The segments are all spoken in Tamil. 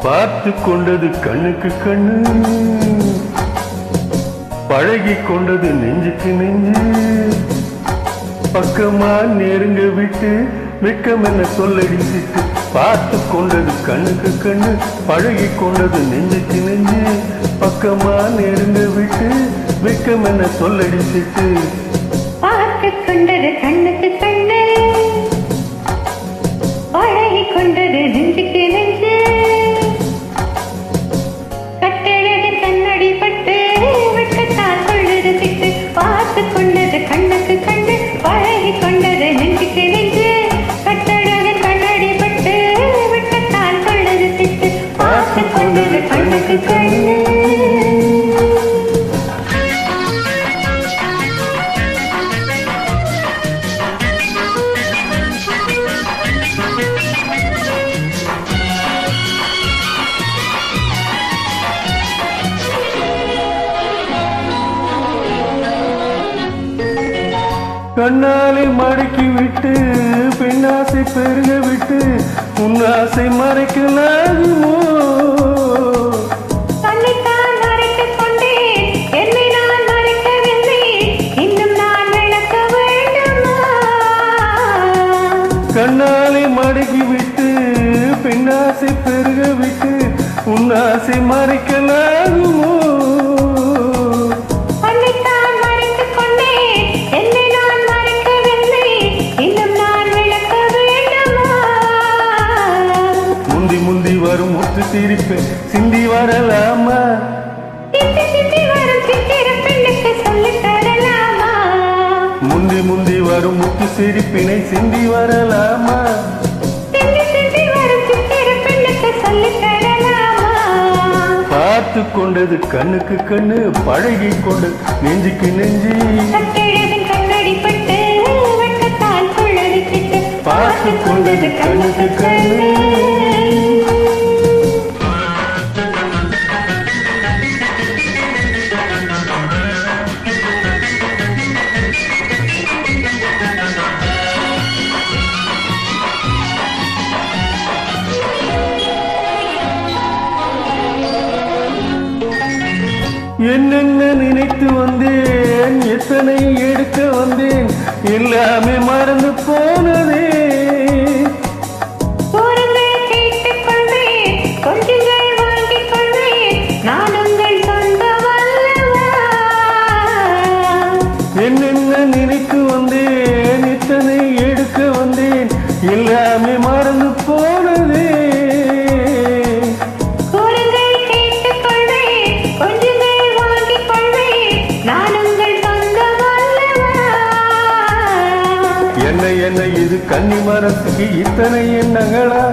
பார்த்து கொண்டது கண்ணுக்கு கண்ணு, பழகி கொண்டது நெஞ்சுக்கு நெஞ்சு. பக்கமா நெருங்க விட்டு வெக்கம் என்ன சொல்லடிச்சிட்டு. பார்த்து கொண்டது கண்ணுக்கு கண்ணு, பழகி கொண்டது நெஞ்சுக்கு நெஞ்சு. பக்கமா நெருங்க விட்டு வெக்கம் என்ன சொல்லடிச்சிட்டு. பார்த்து கொண்டது கண்ணுக்கு கண்ணு, பழகி கொண்டது நெஞ்சுக்கு நெஞ்சு. கட்டழகு கண்ணடி பட்டு வெட்கத்தால் கொள்ளது திட்டு. பார்த்து கொண்டது கண்ணுக்கு கண்ணு, பழகி கொண்டது நெஞ்சுக்கு நெஞ்சு. கட்டழகு கண்ணடி பட்டு வெட்கத்தால் கொள்ளது திட்டு. பார்த்து கொண்டது கண்ணுக்கு கண்ணு. கண்ணாலை மடக்கி விட்டு பெண்ணாசை பெருக விட்டு உன்னாசை மறைக்கலாகுமோ? தன்னைத்தான் மறைத்துக் கொண்டேன், என்னை நான் மறைக்கவில்லை, இன்னும் நான் விளக்க வேண்டுமா? கண்ணாலை மடக்கி விட்டு பெண்ணாசை பெருக விட்டு உன்னாசை மறைக்கலாகுமோ? முந்தி வரும் முத்து சிரிப்பேன் சிந்தி வரலாமா? முந்தி வரும் முத்து சிரிப்பினை சிந்தி வரலாமா? பார்த்து கொண்டது கண்ணுக்கு கண்ணு, பழகி கொண்டது நெஞ்சுக்கு நெஞ்சு. பார்த்து கொண்டது கண்ணுக்கு கண்ணு. என்னென்ன நினைத்து வந்தேன், எத்தனை எடுக்க வந்தேன், எல்லாமே மறந்து போனதே. என்னென்ன நினைத்து வந்தேன், எத்தனை எடுக்க வந்தேன், எல்லாமே மறந்து போனதே. என்ன இது கன்னி மரத்துக்கு இத்தனை எண்ணங்களா?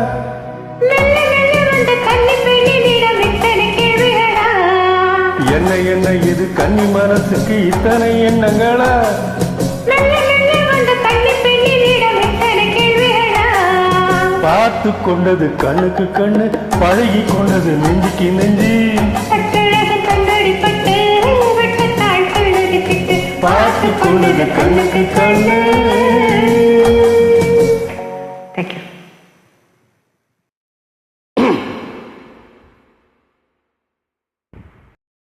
என்ன இது கன்னி மரத்துக்கு இத்தனை எண்ணங்களா? பார்த்து கொண்டது கண்ணுக்கு கண்ணு, பழகி கொண்டது நெஞ்சுக்கு நெஞ்சு. பார்த்து கொண்டது கண்ணுக்கு கண்ணு.